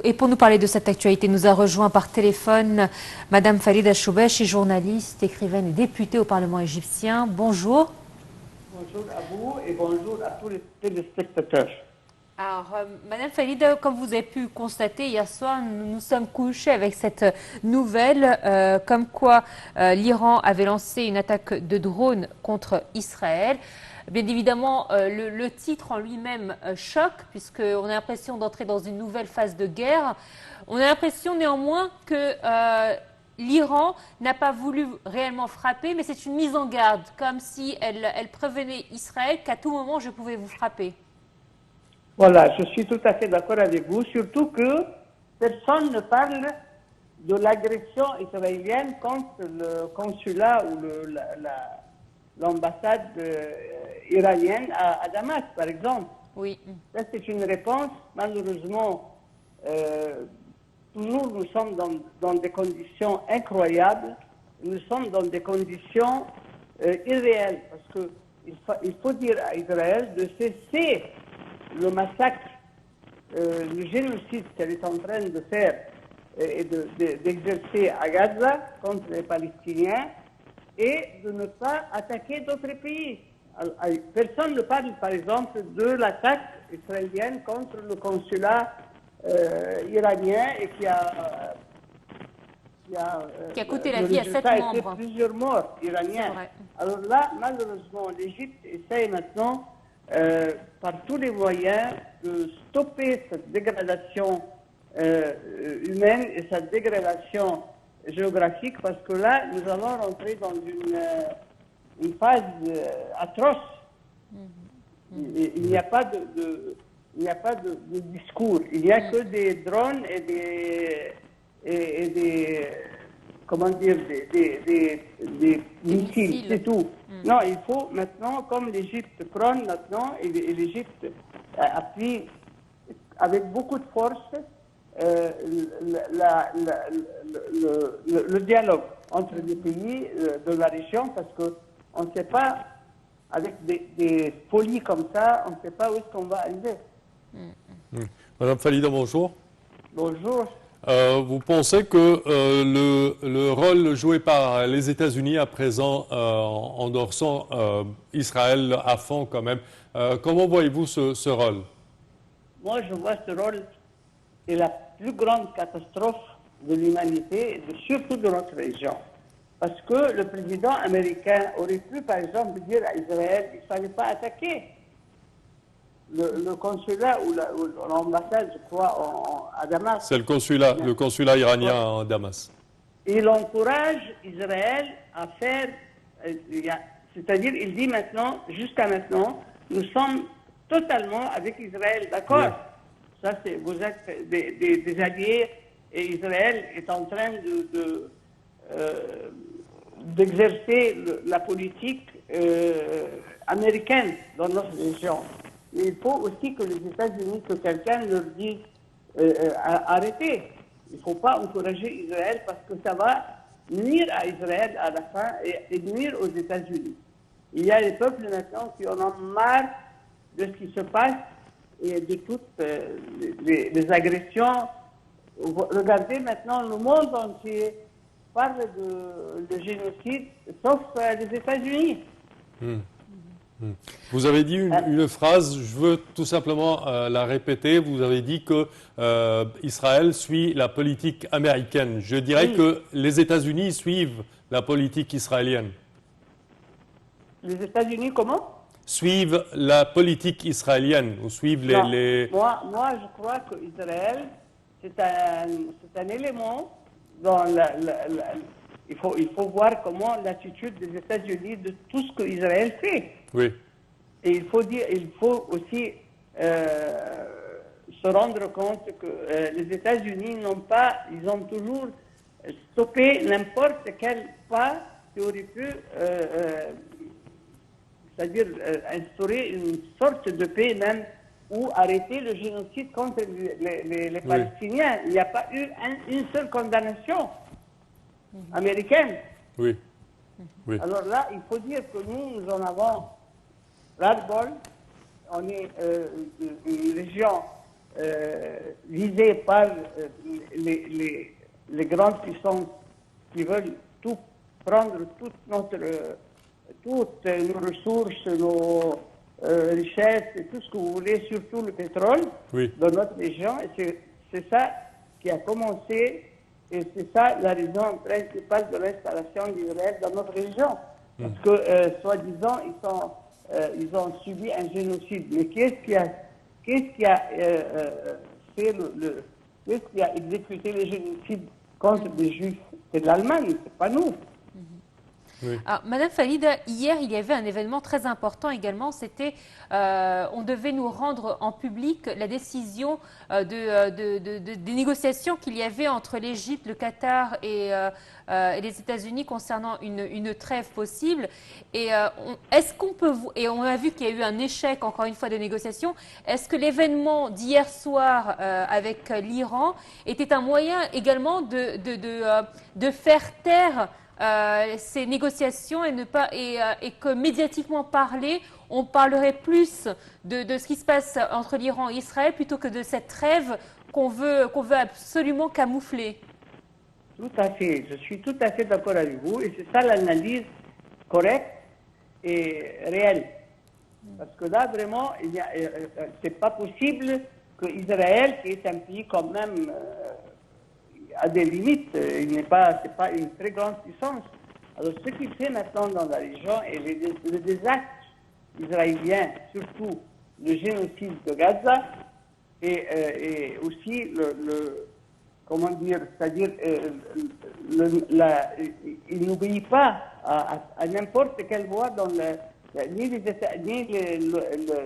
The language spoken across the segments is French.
Et pour nous parler de cette actualité, nous a rejoint par téléphone Madame Farida Choubechi, journaliste, écrivaine et députée au Parlement égyptien. Bonjour. Bonjour à vous et bonjour à tous les téléspectateurs. Alors, Madame Farida, comme vous avez pu constater hier soir, nous nous sommes couchés avec cette nouvelle comme quoi l'Iran avait lancé une attaque de drone contre Israël. Bien évidemment, le titre en lui-même choque, puisqu'on a l'impression d'entrer dans une nouvelle phase de guerre. On a l'impression néanmoins que l'Iran n'a pas voulu réellement frapper, mais c'est une mise en garde, comme si elle prévenait Israël qu'à tout moment je pouvais vous frapper. Voilà, je suis tout à fait d'accord avec vous, surtout que personne ne parle de l'agression israélienne contre le consulat ou l'ambassade iranienne à Damas, par exemple. Oui. Ça, c'est une réponse, malheureusement, toujours nous sommes dans des conditions incroyables, nous sommes dans des conditions irréelles, parce qu'il faut dire à Israël de cesser le massacre, le génocide qu'elle est en train de faire et d'exercer à Gaza contre les Palestiniens et de ne pas attaquer d'autres pays. Personne ne parle, par exemple, de l'attaque israélienne contre le consulat iranien et qui a coûté la vie à 7 membres. Plusieurs morts iraniens. Alors là, malheureusement, l'Égypte essaye maintenant par tous les moyens de stopper cette dégradation humaine et cette dégradation géographique, parce que là, nous allons rentrer dans une phase atroce. Il n'y a pas de discours, il n'y a que des drones et des comment dire, des missiles, c'est tout. Non, il faut maintenant, comme l'Égypte prône maintenant, et l'Égypte appuie avec beaucoup de force le dialogue entre les pays de la région, parce qu'on ne sait pas, avec des folies comme ça, on ne sait pas où est-ce qu'on va arriver. Madame Farida, bonjour. Bonjour. Vous pensez que le rôle joué par les États-Unis à présent, en endossant Israël à fond quand même, comment voyez-vous ce rôle? Moi, je vois ce rôle est la plus grande catastrophe de l'humanité, et surtout de notre région. Parce que le président américain aurait pu, par exemple, dire à Israël qu'il ne fallait pas attaquer le consulat ou l'ambassade, je crois, à Damas. C'est le consulat iranien à Damas. Il encourage Israël à faire, c'est-à-dire, il dit maintenant, jusqu'à maintenant, nous sommes totalement avec Israël, d'accord? Ça, vous êtes des alliés et Israël est en train d'exercer la politique américaine dans notre région. Mais il faut aussi que les États-Unis, que quelqu'un leur dise arrêtez. Il ne faut pas encourager Israël parce que ça va nuire à Israël à la fin et nuire aux États-Unis. Il y a des peuples maintenant qui en ont marre de ce qui se passe et de toutes les agressions. Regardez maintenant, le monde entier parle de génocide, sauf les États-Unis. Vous avez dit une phrase, je veux tout simplement la répéter. Vous avez dit que Israël suit la politique américaine. Je dirais que les États-Unis suivent la politique israélienne. Les États-Unis, comment? Suivent la politique israélienne, ou suivent les... Moi, je crois qu'Israël, c'est un élément dans il faut voir comment l'attitude des États-Unis de tout ce qu'Israël fait. Oui. Et il faut aussi se rendre compte que les États-Unis ils ont toujours stoppé n'importe quel pas qui aurait pu, c'est-à-dire instaurer une sorte de paix même, ou arrêter le génocide contre les Palestiniens. Il n'y a pas eu une seule condamnation américaine. Oui. Alors là, il faut dire que nous en avons ras-le-bol on est une région visée par les grandes puissances qui veulent tout prendre, toutes nos ressources, nos richesses, et tout ce que vous voulez, surtout le pétrole, Oui. dans notre région. Et c'est ça qui a commencé, et c'est ça la raison principale de l'installation d'Israël dans notre région. Parce que, soi-disant, ils ont subi un génocide. Mais qu'est-ce qui a qu'est-ce qui a exécuté le génocide contre des Juifs? C'est l'Allemagne, c'est pas nous. Oui. Alors, Madame Falida, hier, il y avait un événement très important également. C'était, on devait nous rendre en public la décision des négociations qu'il y avait entre l'Égypte, le Qatar et les États-Unis concernant une trêve possible. Et est-ce qu'on peut, et on a vu qu'il y a eu un échec encore une fois de négociations. Est-ce que l'événement d'hier soir avec l'Iran était un moyen également de faire taire ces négociations et que médiatiquement parlé, on parlerait plus de ce qui se passe entre l'Iran et Israël plutôt que de cette trêve qu'on veut absolument camoufler? Tout à fait, je suis tout à fait d'accord avec vous, et c'est ça l'analyse correcte et réelle. Parce que là, vraiment, c'est pas possible que Israël, qui est un pays quand même à des limites, c'est pas une très grande puissance. Alors, ce qu'il fait maintenant dans la région et les actes israéliens, surtout le génocide de Gaza, et aussi comment dire, c'est-à-dire, il n'obéit pas à n'importe quelle voie dans ni les États, ni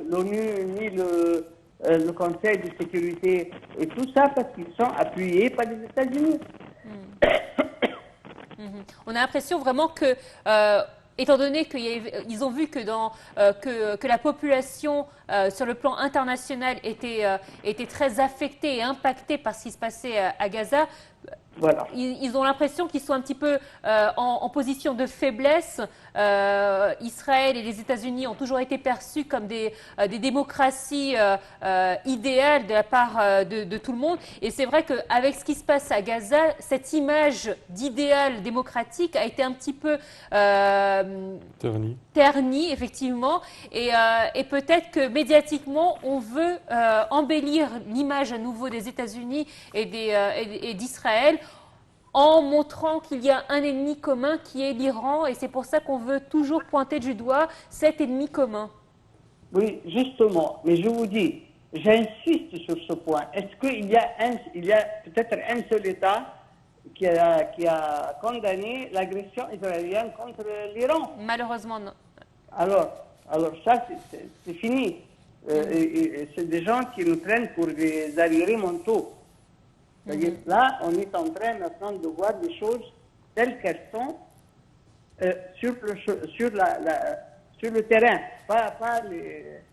l'ONU, ni le Conseil de sécurité, et tout ça parce qu'ils sont appuyés par les États-Unis. On a l'impression vraiment que, étant donné qu'ils ont vu que la population sur le plan international était très affectée et impactée par ce qui se passait à Gaza, voilà. Ils ont l'impression qu'ils sont un petit peu en position de faiblesse. Israël et les États-Unis ont toujours été perçus comme des démocraties idéales de la part de tout le monde. Et c'est vrai qu'avec ce qui se passe à Gaza, cette image d'idéal démocratique a été un petit peu ternie, effectivement. Et peut-être que médiatiquement, on veut embellir l'image à nouveau des États-Unis et d'Israël en montrant qu'il y a un ennemi commun qui est l'Iran, et c'est pour ça qu'on veut toujours pointer du doigt cet ennemi commun. Oui, justement, mais je vous dis, j'insiste sur ce point. Est-ce qu'il y a peut-être un seul État qui a condamné l'agression israélienne contre l'Iran? Malheureusement, non. Alors ça, c'est fini. Et c'est des gens qui nous prennent pour des arriérés mentaux. C'est-à-dire, là, on est en train maintenant de voir des choses telles qu'elles sont sur le terrain, pas les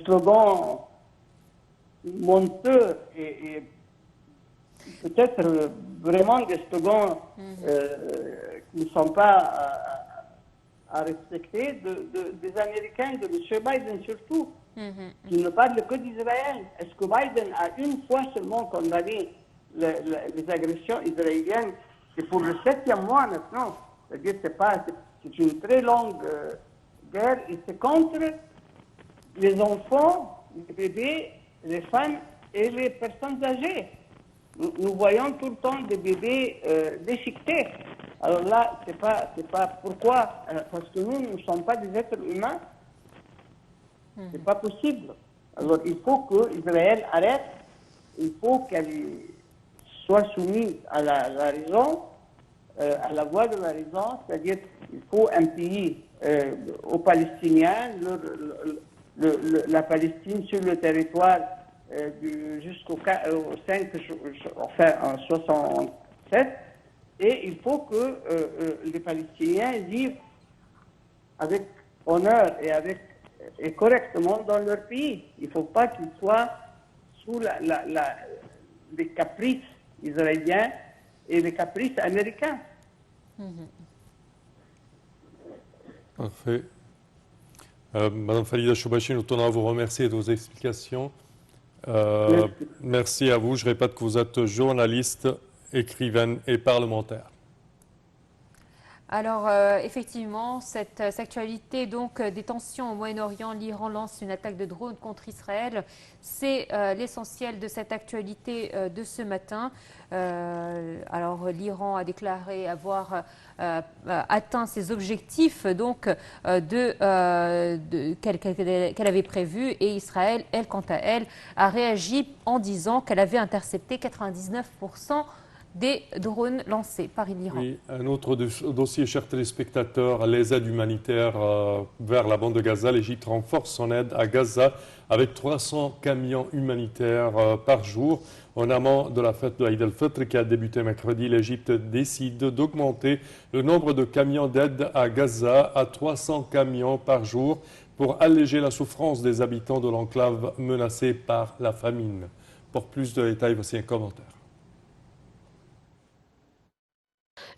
slogans menteux et peut-être vraiment des slogans qui ne sont pas à respecter des Américains, de M. Biden surtout, qui ne parle que d'Israël. Est-ce que Biden a une fois seulement condamné les agressions israéliennes? C'est pour le 7e mois maintenant. C'est-à-dire c'est une très longue guerre, et c'est contre les enfants, les bébés, les femmes et les personnes âgées. Nous voyons tout le temps des bébés déchiquetés. Alors là, c'est pas pourquoi, parce que nous ne sommes pas des êtres humains. C'est pas possible. Alors il faut que Israël arrête, il faut qu'elle soit soumise à la raison, à la voie de la raison, c'est-à-dire il faut un pays aux Palestiniens, la Palestine sur le territoire jusqu'au 5, enfin en 67, et il faut que les Palestiniens vivent avec honneur et correctement dans leur pays. Il ne faut pas qu'ils soient sous les caprices israéliens et les caprices américains. Parfait. Madame Falida Choubachi, nous tenons à vous remercier de vos explications. Merci. Merci à vous. Je répète que vous êtes journaliste, écrivaine et parlementaire. Alors, effectivement, cette actualité donc des tensions au Moyen-Orient, l'Iran lance une attaque de drone contre Israël. C'est l'essentiel de cette actualité de ce matin. Alors, l'Iran a déclaré avoir atteint ses objectifs donc qu'elle avait prévus, et Israël, elle, quant à elle, a réagi en disant qu'elle avait intercepté 99% des drones lancés par l'Iran. Oui, un autre dossier, chers téléspectateurs, les aides humanitaires vers la bande de Gaza. L'Égypte renforce son aide à Gaza avec 300 camions humanitaires par jour. En amont de la fête de Eid al-Fitr qui a débuté mercredi, l'Égypte décide d'augmenter le nombre de camions d'aide à Gaza à 300 camions par jour pour alléger la souffrance des habitants de l'enclave menacée par la famine. Pour plus de détails, voici un commentaire.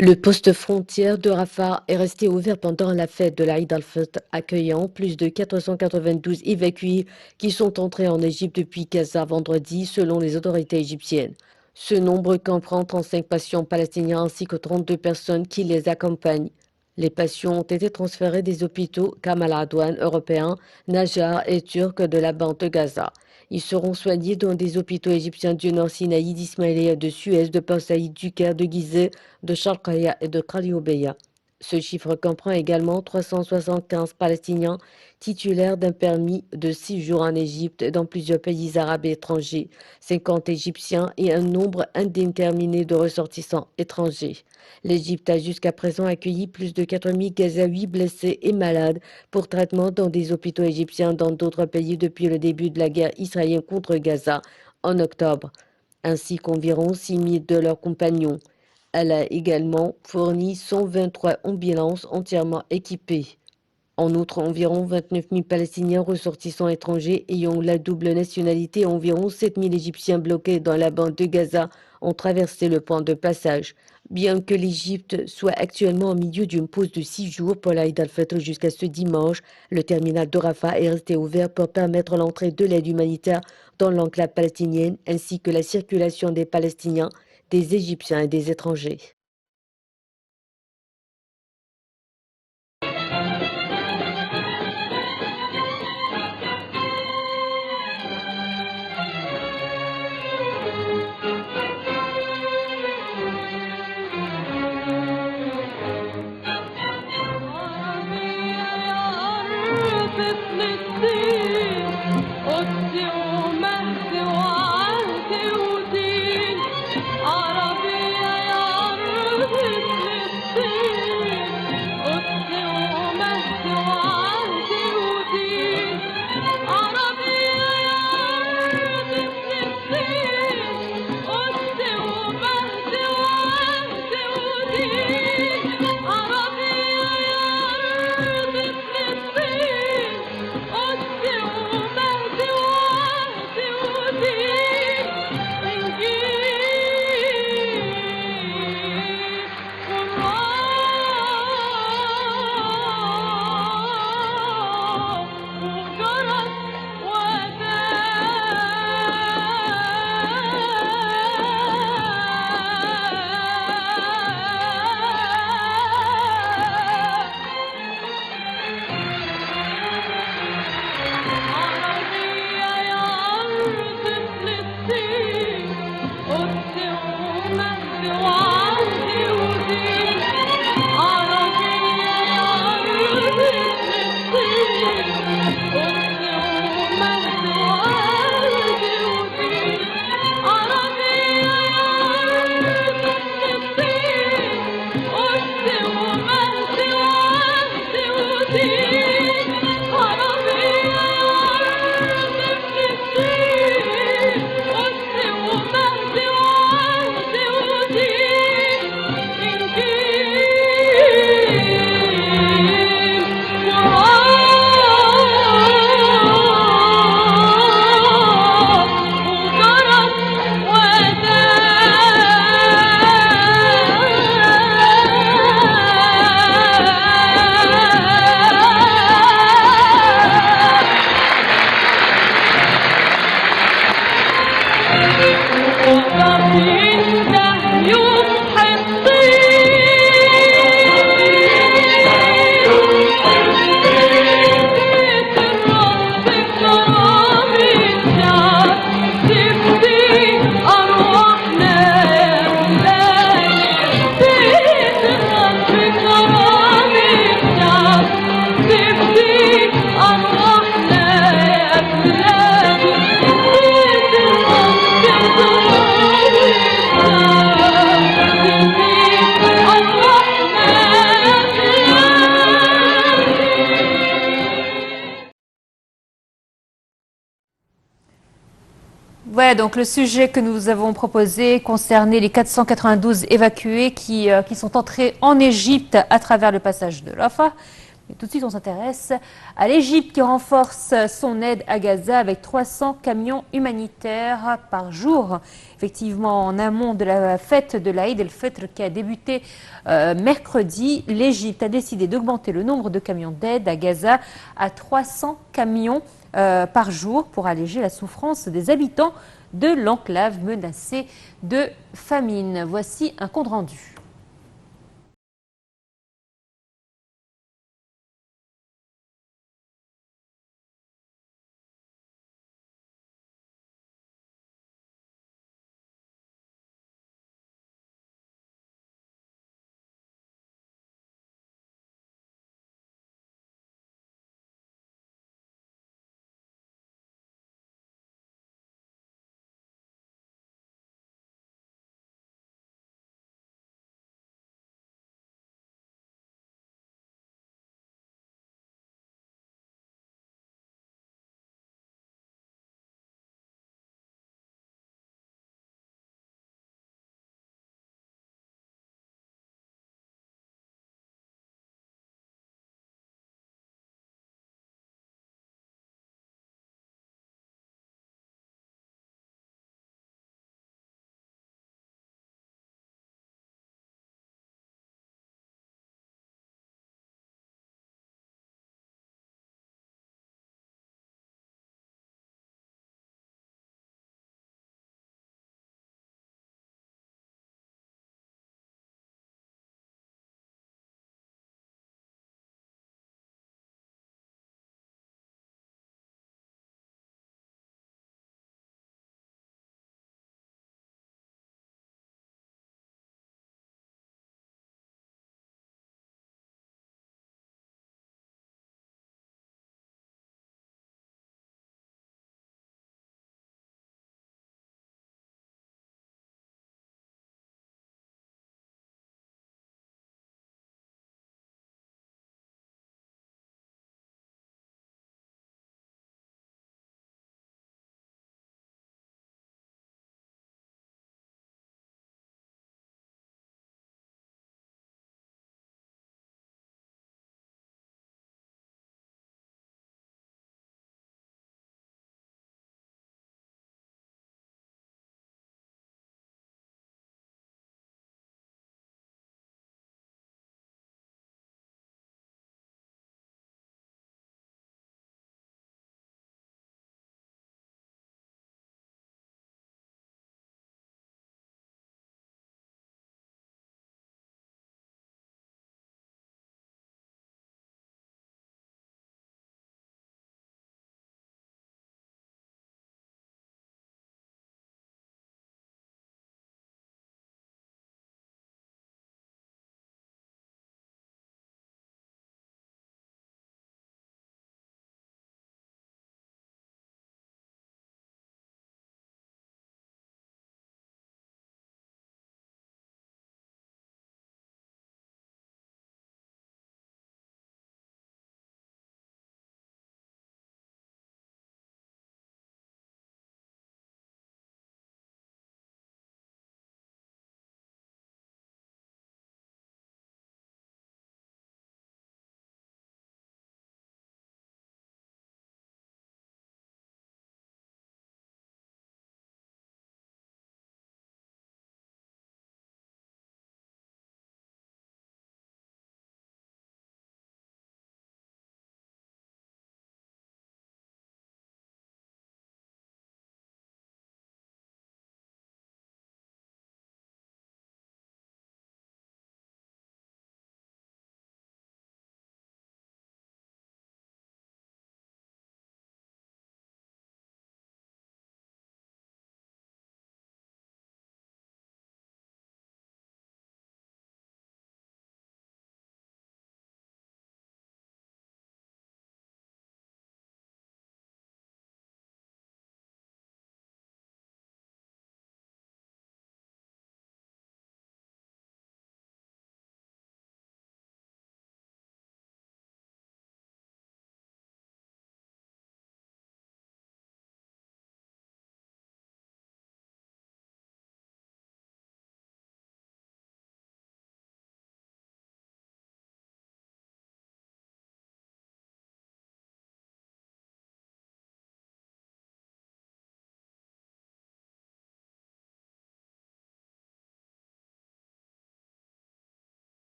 Le poste frontière de Rafah est resté ouvert pendant la fête de l'Aïd al-Fitr, accueillant plus de 492 évacués qui sont entrés en Égypte depuis Gaza vendredi, selon les autorités égyptiennes. Ce nombre comprend 35 patients palestiniens ainsi que 32 personnes qui les accompagnent. Les patients ont été transférés des hôpitaux Kamal Adwan européens, Najjar et turcs de la bande de Gaza. Ils seront soignés dans des hôpitaux égyptiens du Nord Sinaï, d'Ismaïlia, de Suez, de Port Saïd, du Caire, de Gizeh, de Sharqaya et de Khaliobeya. Ce chiffre comprend également 375 Palestiniens titulaires d'un permis de séjour en Égypte et dans plusieurs pays arabes et étrangers, 50 Égyptiens et un nombre indéterminé de ressortissants étrangers. L'Égypte a jusqu'à présent accueilli plus de 4000 Gazaouis blessés et malades pour traitement dans des hôpitaux égyptiens dans d'autres pays depuis le début de la guerre israélienne contre Gaza en octobre, ainsi qu'environ 6000 de leurs compagnons. Elle a également fourni 123 ambulances entièrement équipées. En outre, environ 29 000 Palestiniens ressortissants étrangers ayant la double nationalité et environ 7 000 Égyptiens bloqués dans la bande de Gaza ont traversé le point de passage. Bien que l'Égypte soit actuellement au milieu d'une pause de 6 jours pour l'Aïd al-Fitr jusqu'à ce dimanche, le terminal de Rafah est resté ouvert pour permettre l'entrée de l'aide humanitaire dans l'enclave palestinienne ainsi que la circulation des Palestiniens, des Égyptiens et des étrangers. عربية يا Ouais, donc le sujet que nous avons proposé concernait les 492 évacués qui sont entrés en Égypte à travers le passage de Rafah. Et tout de suite, on s'intéresse à l'Égypte qui renforce son aide à Gaza avec 300 camions humanitaires par jour. Effectivement, en amont de la fête de l'Aïd el-Fitr qui a débuté mercredi, l'Égypte a décidé d'augmenter le nombre de camions d'aide à Gaza à 300 camions par jour pour alléger la souffrance des habitants de l'enclave menacée de famine. Voici un compte rendu.